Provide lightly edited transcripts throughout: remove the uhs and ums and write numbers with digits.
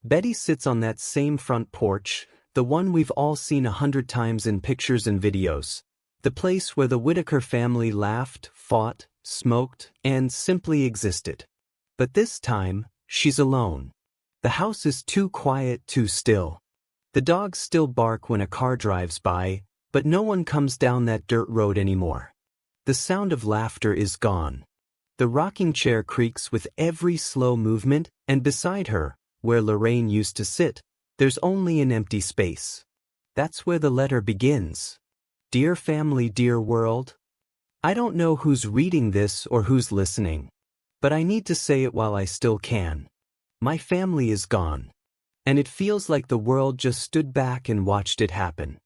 Betty sits on that same front porch, the one we've all seen 100 times in pictures and videos. The place where the Whittaker family laughed, fought, smoked, and simply existed. But this time, she's alone. The house is too quiet, too still. The dogs still bark when a car drives by, but no one comes down that dirt road anymore. The sound of laughter is gone. The rocking chair creaks with every slow movement, and beside her, where Lorraine used to sit, there's only an empty space. That's where the letter begins. Dear family, dear world. I don't know who's reading this or who's listening, but I need to say it while I still can. My family is gone, and it feels like the world just stood back and watched it happen.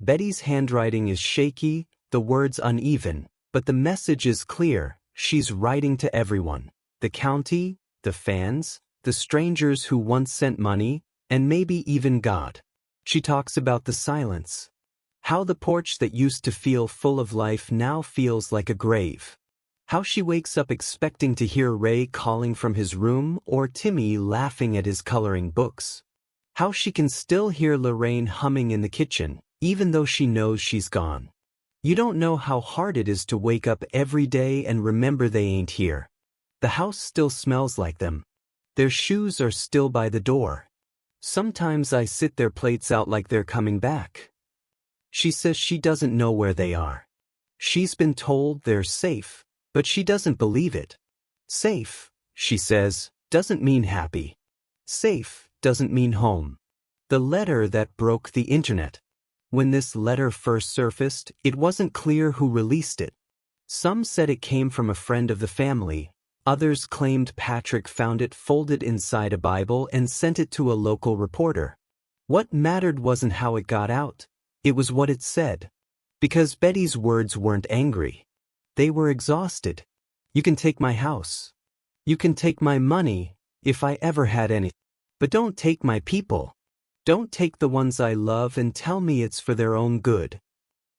Betty's handwriting is shaky, the words uneven, but the message is clear. She's writing to everyone. The county, the fans, the strangers who once sent money, and maybe even God. She talks about the silence. How the porch that used to feel full of life now feels like a grave. How she wakes up expecting to hear Ray calling from his room or Timmy laughing at his coloring books. How she can still hear Lorraine humming in the kitchen, even though she knows she's gone. You don't know how hard it is to wake up every day and remember they ain't here. The house still smells like them. Their shoes are still by the door. Sometimes I sit their plates out like they're coming back. She says she doesn't know where they are. She's been told they're safe, but she doesn't believe it. Safe, she says, doesn't mean happy. Safe doesn't mean home. The letter that broke the internet. When this letter first surfaced, it wasn't clear who released it. Some said it came from a friend of the family. Others claimed Patrick found it folded inside a Bible and sent it to a local reporter. What mattered wasn't how it got out. It was what it said. Because Betty's words weren't angry. They were exhausted. You can take my house. You can take my money, if I ever had any. But don't take my people. Don't take the ones I love and tell me it's for their own good.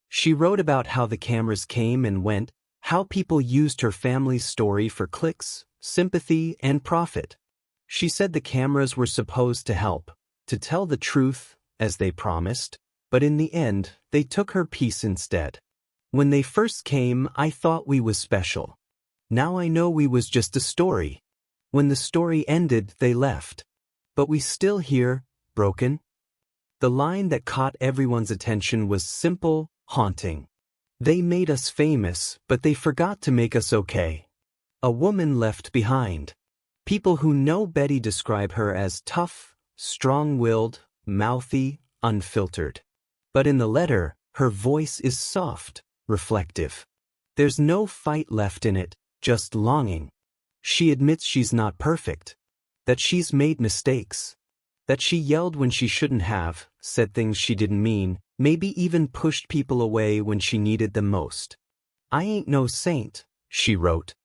She wrote about how the cameras came and went, how people used her family's story for clicks, sympathy, and profit. She said the cameras were supposed to help, to tell the truth, as they promised, but in the end, they took her peace instead. When they first came, I thought we was special. Now I know we was just a story. When the story ended, they left. But we still here, broken. The line that caught everyone's attention was simple, haunting. They made us famous, but they forgot to make us okay. A woman left behind. People who know Betty describe her as tough, strong-willed, mouthy, unfiltered. But in the letter, her voice is soft, reflective. There's no fight left in it, just longing. She admits she's not perfect. That she's made mistakes. That she yelled when she shouldn't have, said things she didn't mean, maybe even pushed people away when she needed them most. I ain't no saint, she wrote.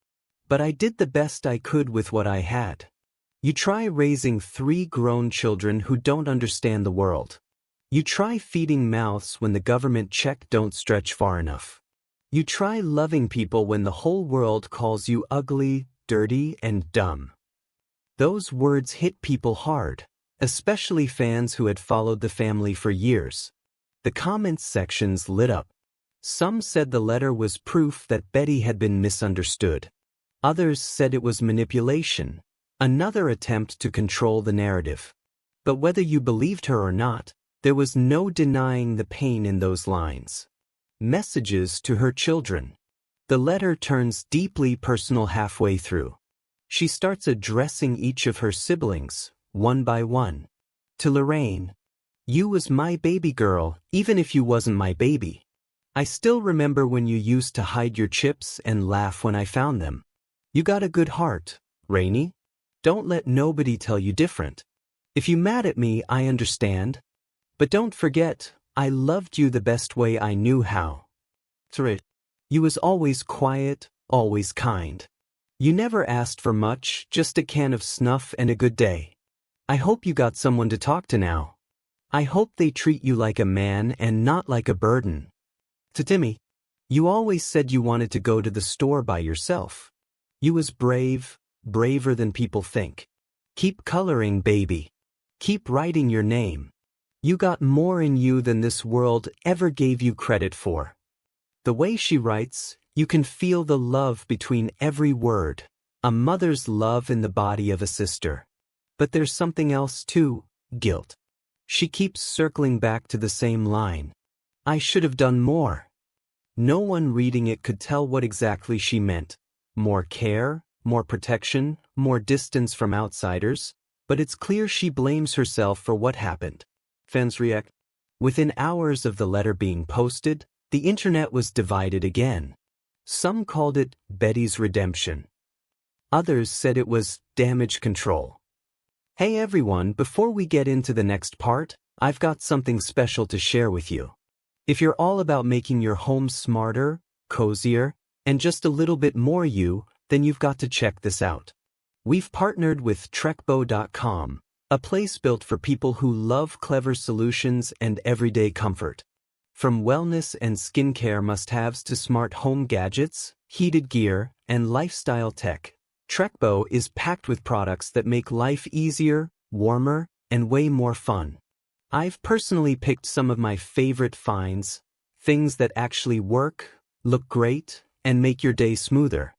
But I did the best I could with what I had. You try raising 3 grown children who don't understand the world. You try feeding mouths when the government check don't stretch far enough. You try loving people when the whole world calls you ugly, dirty, and dumb. Those words hit people hard, especially fans who had followed the family for years. The comments sections lit up. Some said the letter was proof that Betty had been misunderstood. Others said it was manipulation, another attempt to control the narrative. But whether you believed her or not, there was no denying the pain in those lines. Messages to her children. The letter turns deeply personal halfway through. She starts addressing each of her siblings, one by one. To Lorraine, you was my baby girl, even if you wasn't my baby. I still remember when you used to hide your chips and laugh when I found them. You got a good heart, Rainey. Don't let nobody tell you different. If you mad at me, I understand. But don't forget, I loved you the best way I knew how. 3. You was always quiet, always kind. You never asked for much, just a can of snuff and a good day. I hope you got someone to talk to now. I hope they treat you like a man and not like a burden. To Timmy, you always said you wanted to go to the store by yourself. You was brave, braver than people think. Keep coloring, baby. Keep writing your name. You got more in you than this world ever gave you credit for. The way she writes, you can feel the love between every word, a mother's love in the body of a sister. But there's something else too, guilt. She keeps circling back to the same line. I should have done more. No one reading it could tell what exactly she meant. More care, more protection, more distance from outsiders, but it's clear she blames herself for what happened. Fans react. Within hours of the letter being posted, the internet was divided again. Some called it Betty's redemption. Others said it was damage control. Hey everyone, before we get into the next part, I've got something special to share with you. If you're all about making your home smarter, cozier, and just a little bit more you, then you've got to check this out. We've partnered with Trekbo.com, a place built for people who love clever solutions and everyday comfort. From wellness and skincare must-haves to smart home gadgets, heated gear, and lifestyle tech, Trekbo is packed with products that make life easier, warmer, and way more fun. I've personally picked some of my favorite finds, things that actually work, look great, and make your day smoother.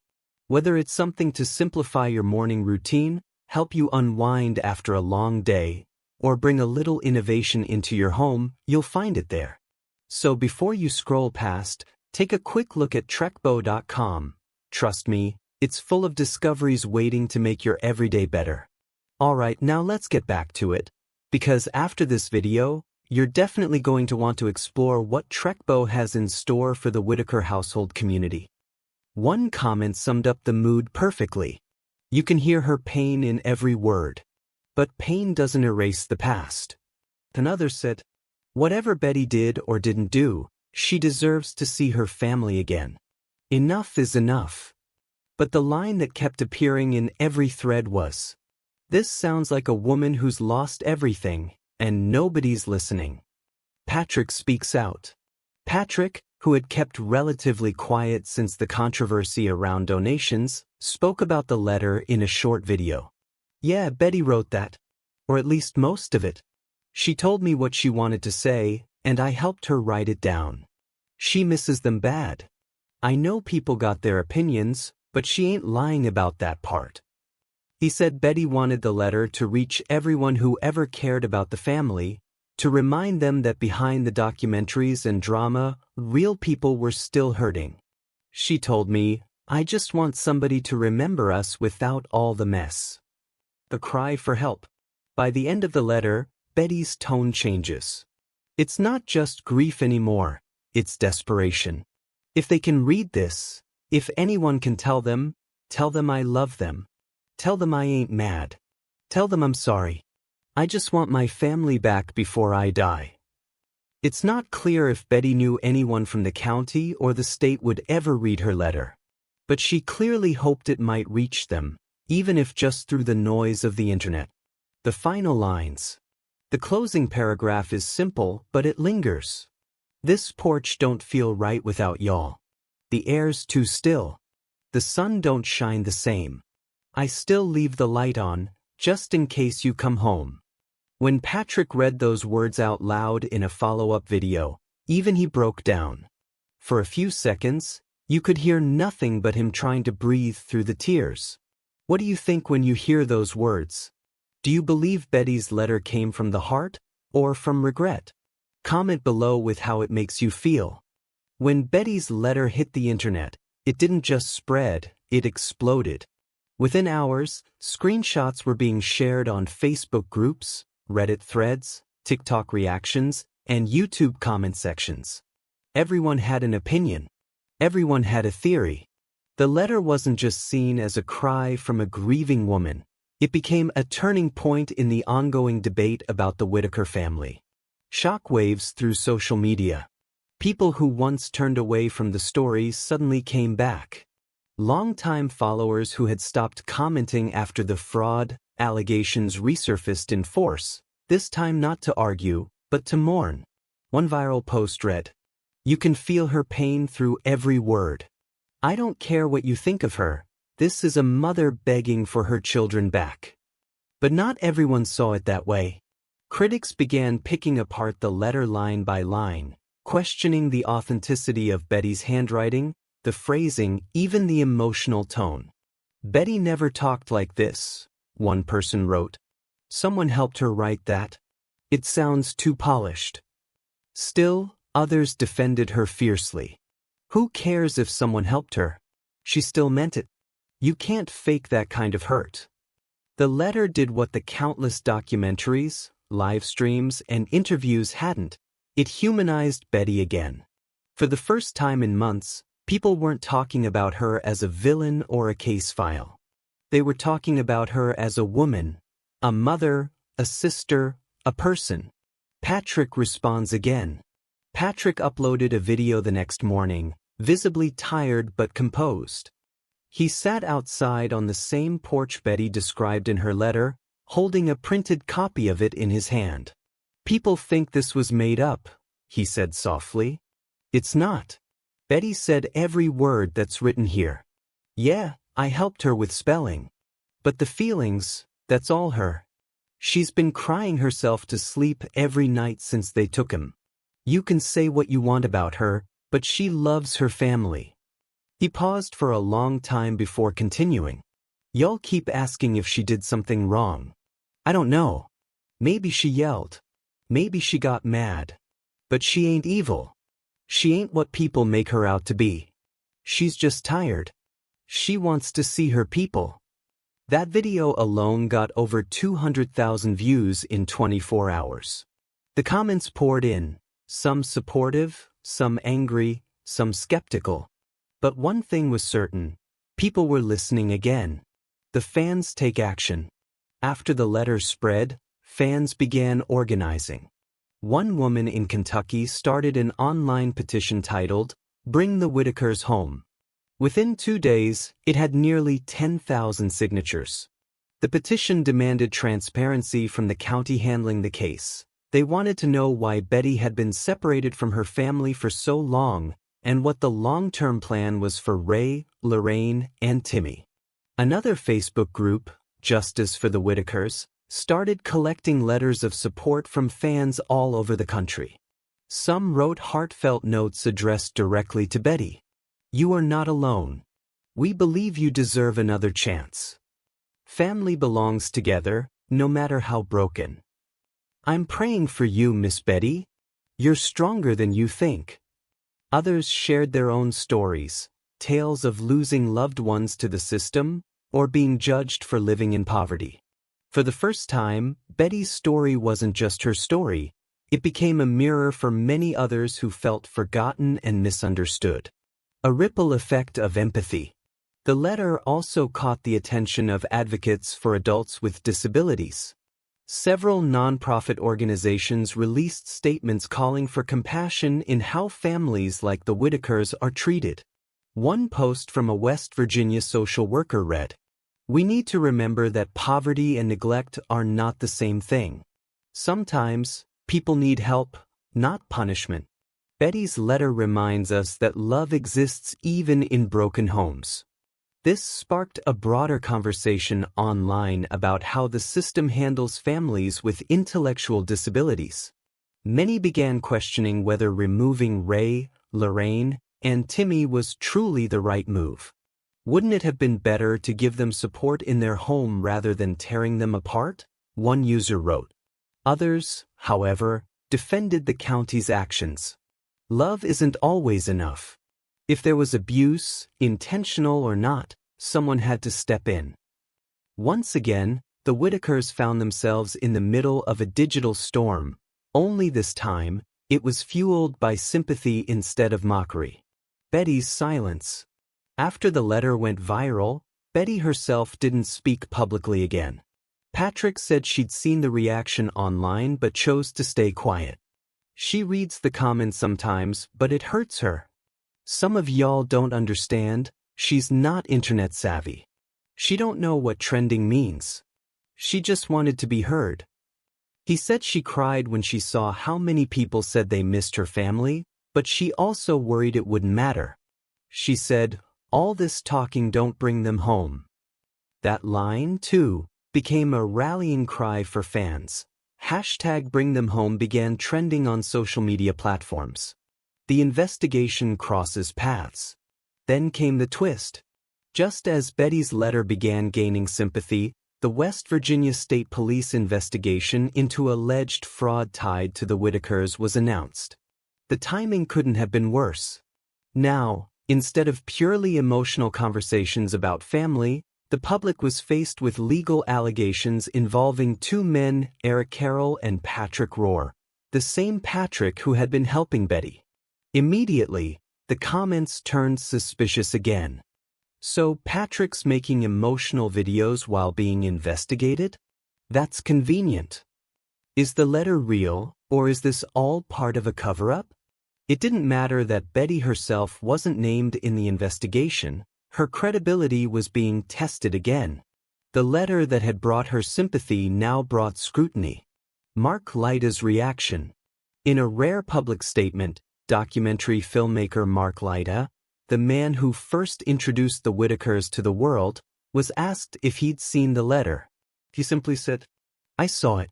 Whether it's something to simplify your morning routine, help you unwind after a long day, or bring a little innovation into your home, you'll find it there. So before you scroll past, take a quick look at Trekbo.com. Trust me, it's full of discoveries waiting to make your everyday better. Alright, now let's get back to it. Because after this video, you're definitely going to want to explore what Trekbo has in store for the Whittaker household community. One comment summed up the mood perfectly. You can hear her pain in every word. But pain doesn't erase the past. Another said, whatever Betty did or didn't do, she deserves to see her family again. Enough is enough. But the line that kept appearing in every thread was, this sounds like a woman who's lost everything, and nobody's listening. Patrick speaks out. Patrick, who had kept relatively quiet since the controversy around donations, spoke about the letter in a short video. Yeah, Betty wrote that. Or at least most of it. She told me what she wanted to say, and I helped her write it down. She misses them bad. I know people got their opinions, but she ain't lying about that part. He said Betty wanted the letter to reach everyone who ever cared about the family, to remind them that behind the documentaries and drama, real people were still hurting. She told me, I just want somebody to remember us without all the mess. A cry for help. By the end of the letter, Betty's tone changes. It's not just grief anymore, it's desperation. If they can read this, if anyone can tell them I love them. Tell them I ain't mad. Tell them I'm sorry. I just want my family back before I die. It's not clear if Betty knew anyone from the county or the state would ever read her letter. But she clearly hoped it might reach them, even if just through the noise of the internet. The final lines. The closing paragraph is simple, but it lingers. This porch don't feel right without y'all. The air's too still. The sun don't shine the same. I still leave the light on, just in case you come home. When Patrick read those words out loud in a follow-up video, even he broke down. For a few seconds, you could hear nothing but him trying to breathe through the tears. What do you think when you hear those words? Do you believe Betty's letter came from the heart, or from regret? Comment below with how it makes you feel. When Betty's letter hit the internet, it didn't just spread, it exploded. Within hours, screenshots were being shared on Facebook groups, Reddit threads, TikTok reactions, and YouTube comment sections. Everyone had an opinion. Everyone had a theory. The letter wasn't just seen as a cry from a grieving woman. It became a turning point in the ongoing debate about the Whittaker family. Shockwaves through social media. People who once turned away from the story suddenly came back. Longtime followers who had stopped commenting after the fraud allegations resurfaced in force, this time not to argue, but to mourn. One viral post read, "You can feel her pain through every word. I don't care what you think of her. This is a mother begging for her children back." But not everyone saw it that way. Critics began picking apart the letter line by line, questioning the authenticity of Betty's handwriting, the phrasing, even the emotional tone. "Betty never talked like this," one person wrote. "Someone helped her write that. It sounds too polished." Still, others defended her fiercely. "Who cares if someone helped her? She still meant it. You can't fake that kind of hurt." The letter did what the countless documentaries, live streams, and interviews hadn't. It humanized Betty again. For the first time in months, people weren't talking about her as a villain or a case file. They were talking about her as a woman, a mother, a sister, a person. Patrick responds again. Patrick uploaded a video the next morning, visibly tired but composed. He sat outside on the same porch Betty described in her letter, holding a printed copy of it in his hand. "People think this was made up," he said softly. "It's not. Betty said every word that's written here. Yeah, I helped her with spelling. But the feelings, that's all her. She's been crying herself to sleep every night since they took him. You can say what you want about her, but she loves her family." He paused for a long time before continuing. "Y'all keep asking if she did something wrong. I don't know. Maybe she yelled. Maybe she got mad. But she ain't evil. She ain't what people make her out to be. She's just tired. She wants to see her people." That video alone got over 200,000 views in 24 hours. The comments poured in, some supportive, some angry, some skeptical. But one thing was certain, people were listening again. The fans take action. After the letter spread, fans began organizing. One woman in Kentucky started an online petition titled, "Bring the Whittakers Home." Within 2 days, it had nearly 10,000 signatures. The petition demanded transparency from the county handling the case. They wanted to know why Betty had been separated from her family for so long and what the long-term plan was for Ray, Lorraine, and Timmy. Another Facebook group, Justice for the Whittakers, started collecting letters of support from fans all over the country. Some wrote heartfelt notes addressed directly to Betty. "You are not alone. We believe you deserve another chance. Family belongs together, no matter how broken. I'm praying for you, Miss Betty. You're stronger than you think." Others shared their own stories, tales of losing loved ones to the system or being judged for living in poverty. For the first time, Betty's story wasn't just her story. It became a mirror for many others who felt forgotten and misunderstood. A ripple effect of empathy. The letter also caught the attention of advocates for adults with disabilities. Several nonprofit organizations released statements calling for compassion in how families like the Whittakers are treated. One post from a West Virginia social worker read, "We need to remember that poverty and neglect are not the same thing. Sometimes, people need help, not punishment." Betty's letter reminds us that love exists even in broken homes. This sparked a broader conversation online about how the system handles families with intellectual disabilities. Many began questioning whether removing Ray, Lorraine, and Timmy was truly the right move. Wouldn't it have been better to give them support in their home rather than tearing them apart? One user wrote. Others, however, defended the county's actions. Love isn't always enough. If there was abuse, intentional or not, someone had to step in. Once again, the Whittakers found themselves in the middle of a digital storm, only this time, it was fueled by sympathy instead of mockery. Betty's silence. After the letter went viral, Betty herself didn't speak publicly again. Patrick said she'd seen the reaction online but chose to stay quiet. "She reads the comments sometimes, but it hurts her. Some of y'all don't understand, she's not internet savvy. She don't know what trending means. She just wanted to be heard." He said she cried when she saw how many people said they missed her family, but she also worried it wouldn't matter. She said, "All this talking don't bring them home." That line, too, became a rallying cry for fans. #BringThemHome began trending on social media platforms. The investigation crosses paths. Then came the twist. Just as Betty's letter began gaining sympathy, the West Virginia State Police investigation into alleged fraud tied to the Whittakers was announced. The timing couldn't have been worse. Now, instead of purely emotional conversations about family, the public was faced with legal allegations involving two men, Eric Carroll and Patrick Rohr, the same Patrick who had been helping Betty. Immediately, the comments turned suspicious again. So Patrick's making emotional videos while being investigated? That's convenient. Is the letter real, or is this all part of a cover-up? It didn't matter that Betty herself wasn't named in the investigation. Her credibility was being tested again. The letter that had brought her sympathy now brought scrutiny. Mark Lyda's reaction. In a rare public statement, documentary filmmaker Mark Lyda, the man who first introduced the Whittakers to the world, was asked if he'd seen the letter. He simply said, "I saw it.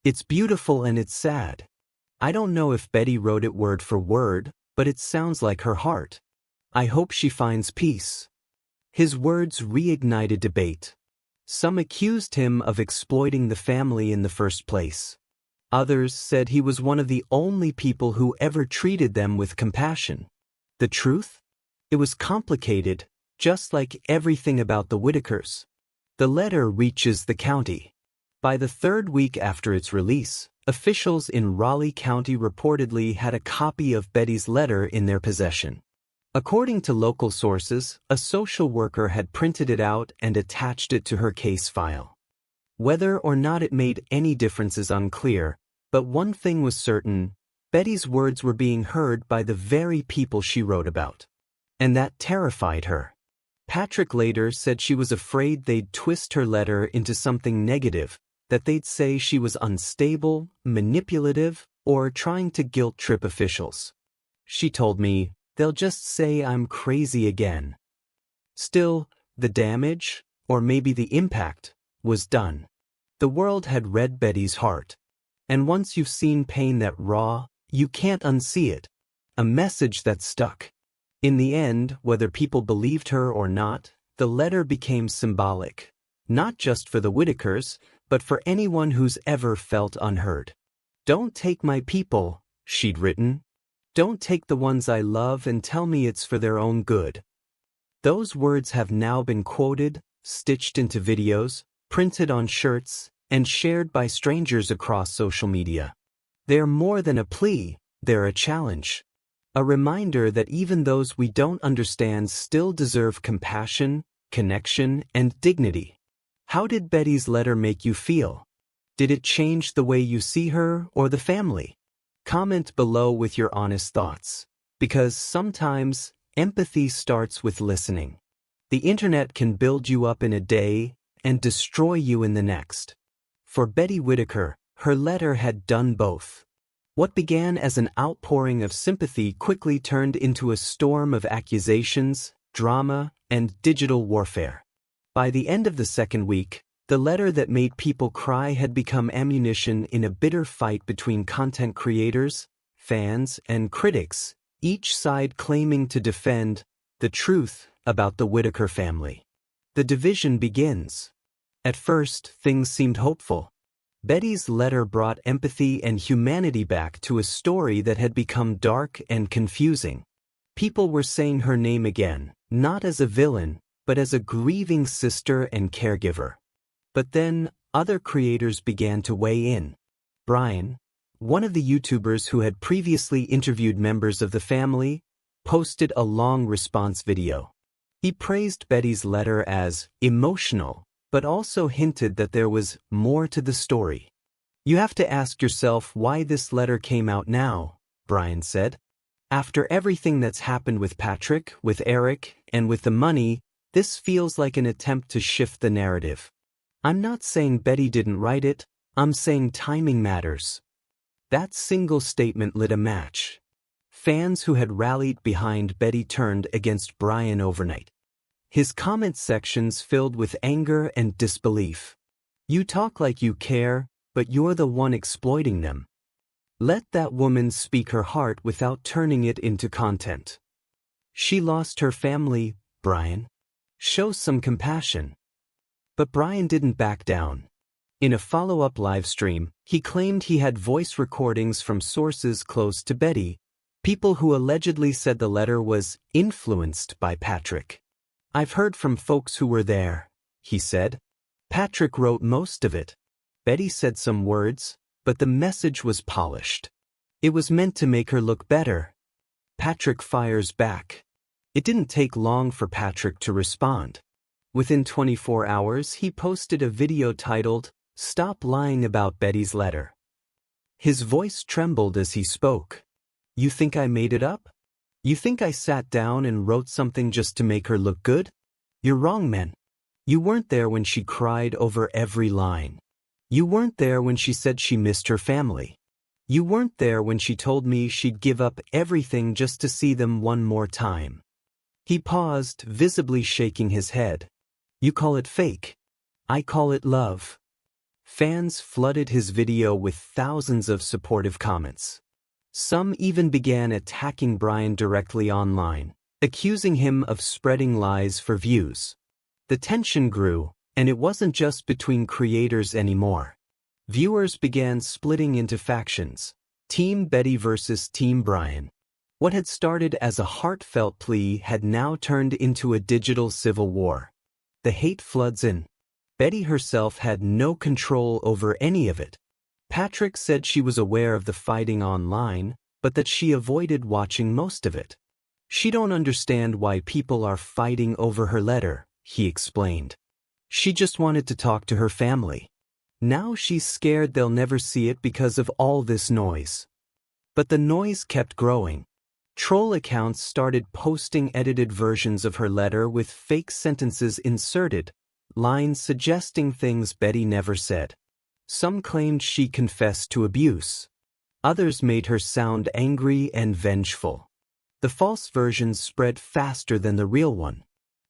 It's beautiful and it's sad. I don't know if Betty wrote it word for word, but it sounds like her heart. I hope she finds peace." His words reignited debate. Some accused him of exploiting the family in the first place. Others said he was one of the only people who ever treated them with compassion. The truth? It was complicated, just like everything about the Whittakers. The letter reaches the county. By the third week after its release, officials in Raleigh County reportedly had a copy of Betty's letter in their possession. According to local sources, a social worker had printed it out and attached it to her case file. Whether or not it made any difference is unclear, but one thing was certain: Betty's words were being heard by the very people she wrote about. And that terrified her. Patrick later said she was afraid they'd twist her letter into something negative, that they'd say she was unstable, manipulative, or trying to guilt-trip officials. She told me, "They'll just say I'm crazy again." Still, the damage, or maybe the impact, was done. The world had read Betty's heart. And once you've seen pain that raw, you can't unsee it. A message that stuck. In the end, whether people believed her or not, the letter became symbolic. Not just for the Whittakers, but for anyone who's ever felt unheard. "Don't take my people," she'd written. "Don't take the ones I love and tell me it's for their own good." Those words have now been quoted, stitched into videos, printed on shirts, and shared by strangers across social media. They're more than a plea, they're a challenge. A reminder that even those we don't understand still deserve compassion, connection, and dignity. How did Betty's letter make you feel? Did it change the way you see her or the family? Comment below with your honest thoughts. Because sometimes, empathy starts with listening. The internet can build you up in a day and destroy you in the next. For Betty Whittaker, her letter had done both. What began as an outpouring of sympathy quickly turned into a storm of accusations, drama, and digital warfare. By the end of the second week, the letter that made people cry had become ammunition in a bitter fight between content creators, fans, and critics, each side claiming to defend the truth about the Whittaker family. The division begins. At first, things seemed hopeful. Betty's letter brought empathy and humanity back to a story that had become dark and confusing. People were saying her name again, not as a villain, but as a grieving sister and caregiver. But then, other creators began to weigh in. Brian, one of the YouTubers who had previously interviewed members of the family, posted a long response video. He praised Betty's letter as emotional, but also hinted that there was more to the story. "You have to ask yourself why this letter came out now," Brian said. "After everything that's happened with Patrick, with Eric, and with the money, this feels like an attempt to shift the narrative. I'm not saying Betty didn't write it, I'm saying timing matters." That single statement lit a match. Fans who had rallied behind Betty turned against Brian overnight. His comment sections filled with anger and disbelief. "You talk like you care, but you're the one exploiting them. Let that woman speak her heart without turning it into content. She lost her family, Brian. Show some compassion. But Brian didn't back down. In a follow-up livestream, he claimed he had voice recordings from sources close to Betty, people who allegedly said the letter was influenced by Patrick. I've heard from folks who were there, he said. Patrick wrote most of it. Betty said some words, but the message was polished. It was meant to make her look better. Patrick fires back. It didn't take long for Patrick to respond. Within 24 hours, he posted a video titled, "Stop Lying About Betty's Letter." His voice trembled as he spoke. You think I made it up? You think I sat down and wrote something just to make her look good? You're wrong, man. You weren't there when she cried over every line. You weren't there when she said she missed her family. You weren't there when she told me she'd give up everything just to see them one more time. He paused, visibly shaking his head. You call it fake. I call it love. Fans flooded his video with thousands of supportive comments. Some even began attacking Brian directly online, accusing him of spreading lies for views. The tension grew, and it wasn't just between creators anymore. Viewers began splitting into factions, Team Betty versus Team Brian. What had started as a heartfelt plea had now turned into a digital civil war. The hate floods in. Betty herself had no control over any of it. Patrick said she was aware of the fighting online, but that she avoided watching most of it. She don't understand why people are fighting over her letter, he explained. She just wanted to talk to her family. Now she's scared they'll never see it because of all this noise. But the noise kept growing. Troll accounts started posting edited versions of her letter with fake sentences inserted, lines suggesting things Betty never said. Some claimed she confessed to abuse. Others made her sound angry and vengeful. The false versions spread faster than the real one.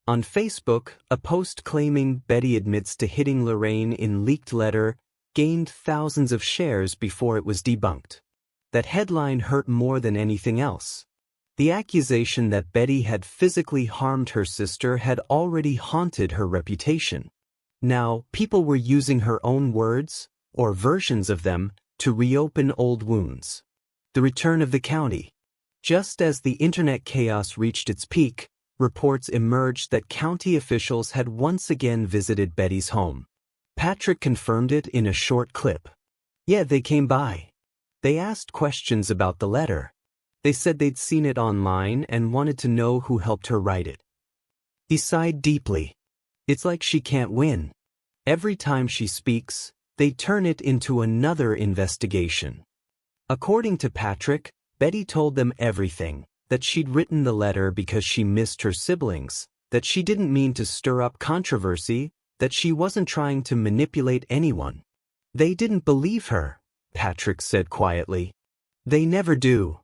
On Facebook, a post claiming Betty admits to hitting Lorraine in leaked letter gained thousands of shares before it was debunked. That headline hurt more than anything else. The accusation that Betty had physically harmed her sister had already haunted her reputation. Now, people were using her own words, or versions of them, to reopen old wounds. The return of the county. Just as the internet chaos reached its peak, reports emerged that county officials had once again visited Betty's home. Patrick confirmed it in a short clip. Yeah, they came by. They asked questions about the letter. They said they'd seen it online and wanted to know who helped her write it. He sighed deeply. It's like she can't win. Every time she speaks, they turn it into another investigation. According to Patrick, Betty told them everything, that she'd written the letter because she missed her siblings, that she didn't mean to stir up controversy, that she wasn't trying to manipulate anyone. They didn't believe her, Patrick said quietly. They never do.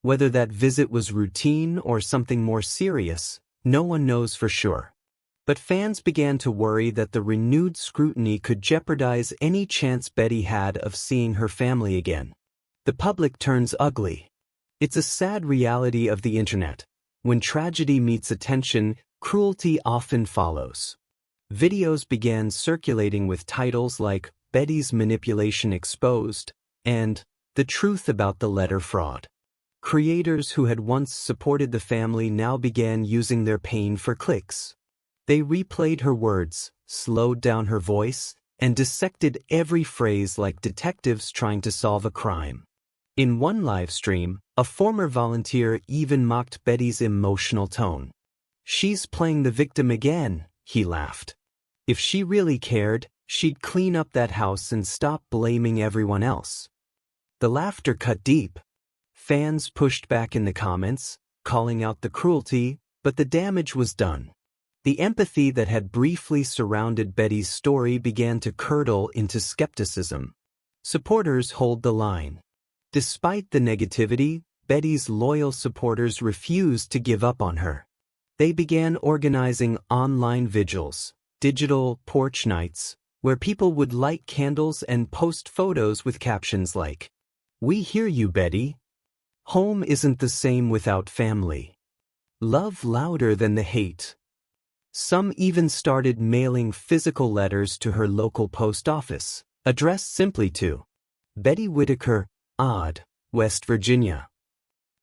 Whether that visit was routine or something more serious, no one knows for sure. But fans began to worry that the renewed scrutiny could jeopardize any chance Betty had of seeing her family again. The public turns ugly. It's a sad reality of the internet. When tragedy meets attention, cruelty often follows. Videos began circulating with titles like Betty's Manipulation Exposed and The Truth About the Letter Fraud. Creators who had once supported the family now began using their pain for clicks. They replayed her words, slowed down her voice, and dissected every phrase like detectives trying to solve a crime. In one live stream, a former volunteer even mocked Betty's emotional tone. She's playing the victim again, he laughed. If she really cared, she'd clean up that house and stop blaming everyone else. The laughter cut deep. Fans pushed back in the comments, calling out the cruelty, but the damage was done. The empathy that had briefly surrounded Betty's story began to curdle into skepticism. Supporters hold the line. Despite the negativity, Betty's loyal supporters refused to give up on her. They began organizing online vigils, digital porch nights, where people would light candles and post photos with captions like, "We hear you, Betty. Home isn't the same without family. Love louder than the hate." Some even started mailing physical letters to her local post office, addressed simply to Betty Whittaker, Odd, West Virginia.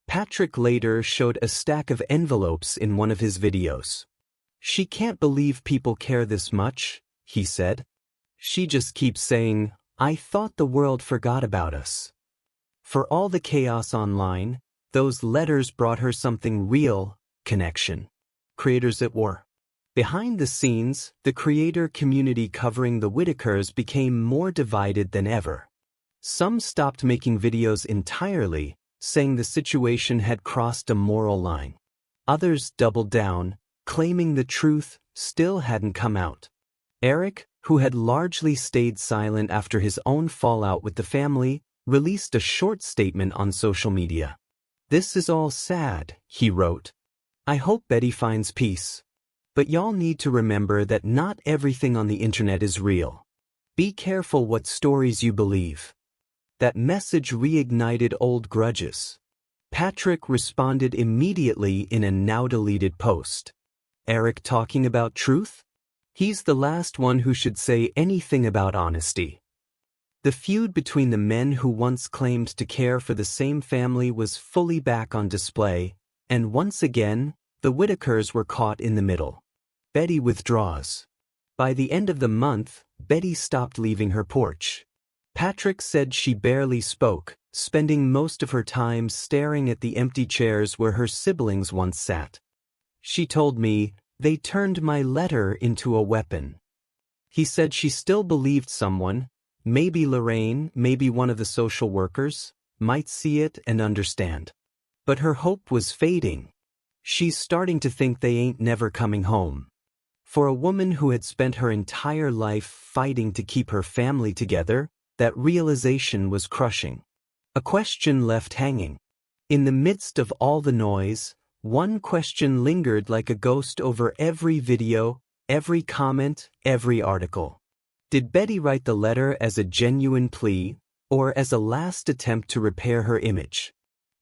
Patrick later showed a stack of envelopes in one of his videos. "She can't believe people care this much," he said. "She just keeps saying, 'I thought the world forgot about us.'" For all the chaos online, those letters brought her something real: connection. Creators at war. Behind the scenes, the creator community covering the Whittakers became more divided than ever. Some stopped making videos entirely, saying the situation had crossed a moral line. Others doubled down, claiming the truth still hadn't come out. Eric, who had largely stayed silent after his own fallout with the family, released a short statement on social media. "This is all sad," he wrote. "I hope Betty finds peace. But y'all need to remember that not everything on the internet is real. Be careful what stories you believe." That message reignited old grudges. Patrick responded immediately in a now-deleted post. Eric talking about truth? He's the last one who should say anything about honesty. The feud between the men who once claimed to care for the same family was fully back on display, and once again, the Whittakers were caught in the middle. Betty withdraws. By the end of the month, Betty stopped leaving her porch. Patrick said she barely spoke, spending most of her time staring at the empty chairs where her siblings once sat. "She told me, they turned my letter into a weapon." He said she still believed someone, maybe Lorraine, maybe one of the social workers, might see it and understand. But her hope was fading. "She's starting to think they ain't never coming home." For a woman who had spent her entire life fighting to keep her family together, that realization was crushing. A question left hanging. In the midst of all the noise, one question lingered like a ghost over every video, every comment, every article. Did Betty write the letter as a genuine plea, or as a last attempt to repair her image?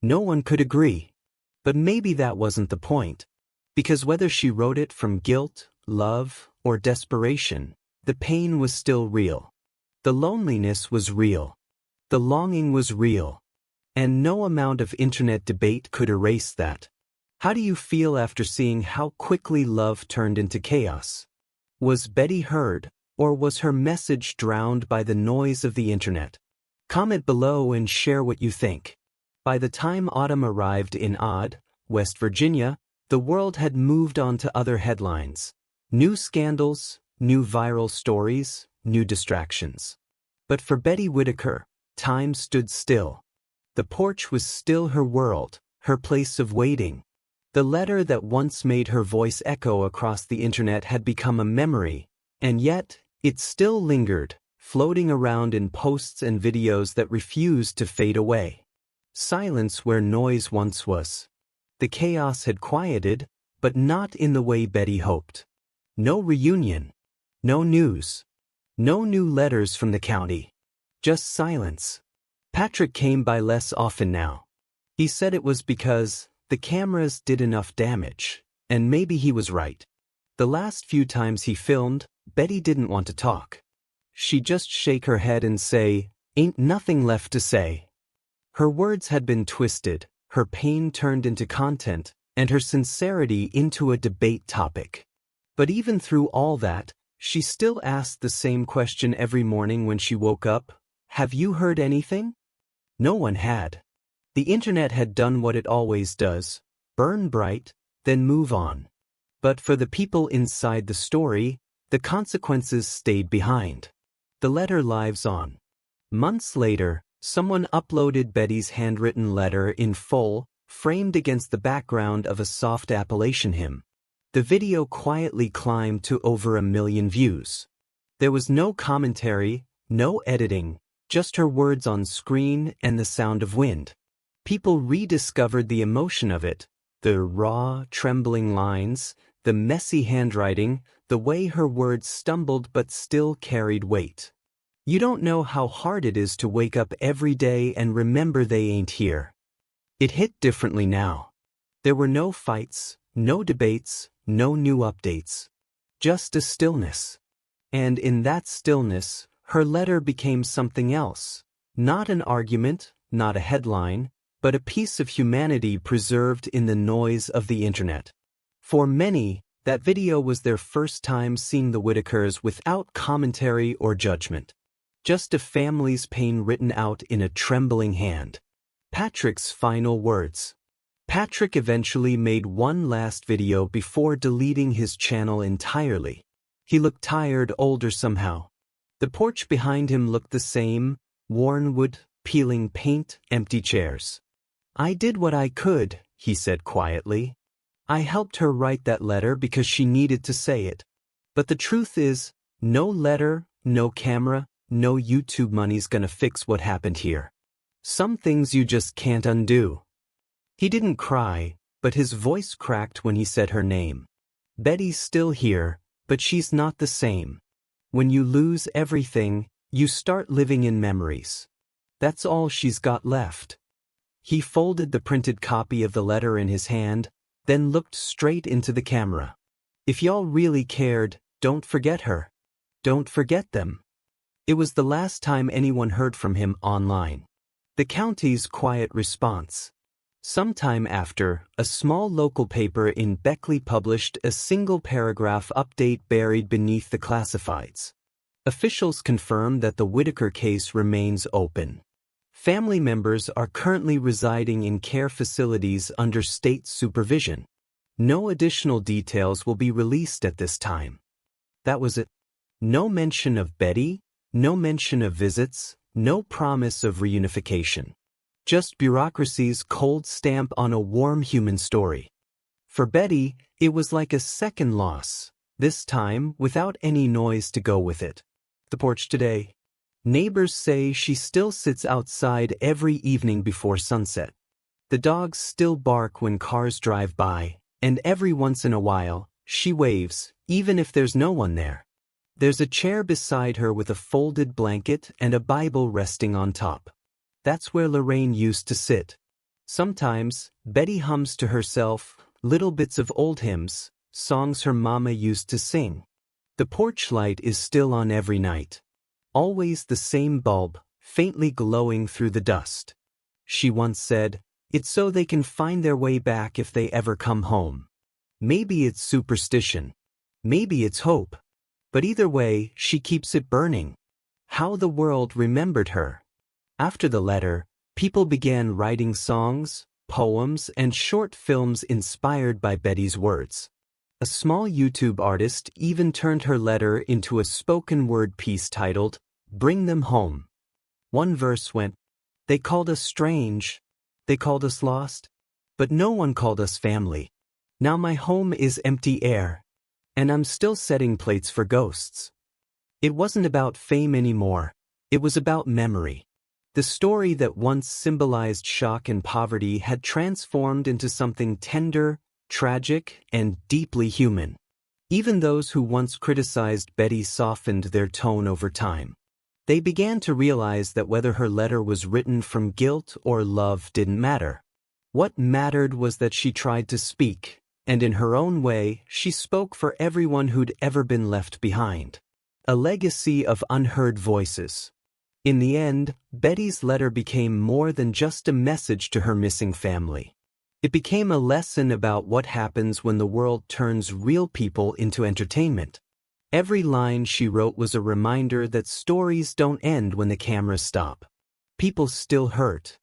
No one could agree. But maybe that wasn't the point. Because whether she wrote it from guilt, love, or desperation, the pain was still real. The loneliness was real. The longing was real. And no amount of internet debate could erase that. How do you feel after seeing how quickly love turned into chaos? Was Betty heard, or was her message drowned by the noise of the internet? Comment below and share what you think. By the time autumn arrived in Odd, West Virginia, the world had moved on to other headlines. New scandals, new viral stories, new distractions. But for Betty Whittaker, time stood still. The porch was still her world, her place of waiting. The letter that once made her voice echo across the internet had become a memory, and yet, it still lingered, floating around in posts and videos that refused to fade away. Silence where noise once was. The chaos had quieted, but not in the way Betty hoped. No reunion. No news. No new letters from the county. Just silence. Patrick came by less often now. He said it was because the cameras did enough damage, and maybe he was right. The last few times he filmed, Betty didn't want to talk. She'd just shake her head and say, "Ain't nothing left to say." Her words had been twisted, her pain turned into content, and her sincerity into a debate topic. But even through all that, she still asked the same question every morning when she woke up: "Have you heard anything?" No one had. The internet had done what it always does: burn bright, then move on. But for the people inside the story, the consequences stayed behind. The letter lives on. Months later, someone uploaded Betty's handwritten letter in full, framed against the background of a soft Appalachian hymn. The video quietly climbed to over 1 million views. There was no commentary, no editing, just her words on screen and the sound of wind. People rediscovered the emotion of it, the raw, trembling lines, the messy handwriting, the way her words stumbled but still carried weight. You don't know how hard it is to wake up every day and remember they ain't here. It hit differently now. There were no fights, no debates, no new updates. Just a stillness. And in that stillness, her letter became something else. Not an argument, not a headline, but a piece of humanity preserved in the noise of the internet. For many, that video was their first time seeing the Whittakers without commentary or judgment. Just a family's pain written out in a trembling hand. Patrick's final words. Patrick eventually made one last video before deleting his channel entirely. He looked tired, older somehow. The porch behind him looked the same, worn wood, peeling paint, empty chairs. "I did what I could," he said quietly. "I helped her write that letter because she needed to say it. But the truth is, no letter, no camera, no YouTube money's gonna fix what happened here. Some things you just can't undo." He didn't cry, but his voice cracked when he said her name. Betty's still here, but she's not the same. When you lose everything, you start living in memories. That's all she's got left. He folded the printed copy of the letter in his hand, then looked straight into the camera. "If y'all really cared, don't forget her. Don't forget them." It was the last time anyone heard from him online. The county's quiet response. Sometime after, a small local paper in Beckley published a single-paragraph update buried beneath the classifieds. Officials confirmed that the Whittaker case remains open. Family members are currently residing in care facilities under state supervision. No additional details will be released at this time. That was it. No mention of Betty, no mention of visits, no promise of reunification. Just bureaucracy's cold stamp on a warm human story. For Betty, it was like a second loss, this time without any noise to go with it. The porch today. Neighbors say she still sits outside every evening before sunset. The dogs still bark when cars drive by, and every once in a while, she waves, even if there's no one there. There's a chair beside her with a folded blanket and a Bible resting on top. That's where Lorraine used to sit. Sometimes, Betty hums to herself, little bits of old hymns, songs her mama used to sing. The porch light is still on every night. Always the same bulb, faintly glowing through the dust. She once said, "It's so they can find their way back if they ever come home." Maybe it's superstition. Maybe it's hope. But either way, she keeps it burning. How the world remembered her. After the letter, people began writing songs, poems, and short films inspired by Betty's words. A small YouTube artist even turned her letter into a spoken-word piece titled, "Bring Them Home." One verse went, "They called us strange, they called us lost, but no one called us family. Now my home is empty air, and I'm still setting plates for ghosts." It wasn't about fame anymore, it was about memory. The story that once symbolized shock and poverty had transformed into something tender, tragic, and deeply human. Even those who once criticized Betty softened their tone over time. They began to realize that whether her letter was written from guilt or love didn't matter. What mattered was that she tried to speak, and in her own way, she spoke for everyone who'd ever been left behind. A legacy of unheard voices. In the end, Betty's letter became more than just a message to her missing family. It became a lesson about what happens when the world turns real people into entertainment. Every line she wrote was a reminder that stories don't end when the cameras stop. People still hurt.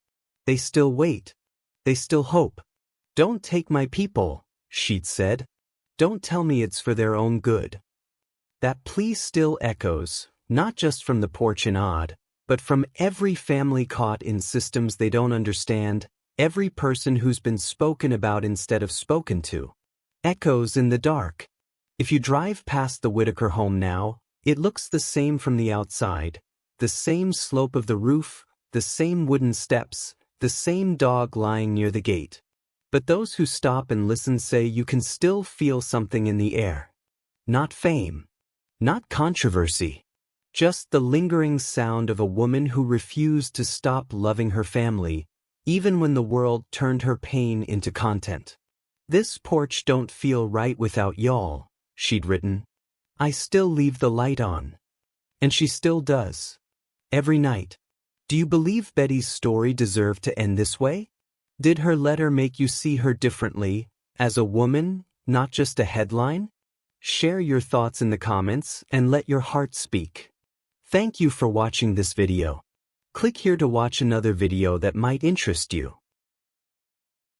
They still wait. They still hope. "Don't take my people," she'd said. "Don't tell me it's for their own good." That plea still echoes, not just from the porch in Odd, but from every family caught in systems they don't understand, every person who's been spoken about instead of spoken to. Echoes in the dark. If you drive past the Whittaker home now, it looks the same from the outside. The same slope of the roof, the same wooden steps, the same dog lying near the gate. But those who stop and listen say you can still feel something in the air. Not fame. Not controversy. Just the lingering sound of a woman who refused to stop loving her family, even when the world turned her pain into content. "This porch don't feel right without y'all," she'd written. "I still leave the light on." And she still does. Every night. Do you believe Betty's story deserved to end this way? Did her letter make you see her differently, as a woman, not just a headline? Share your thoughts in the comments and let your heart speak. Thank you for watching this video. Click here to watch another video that might interest you.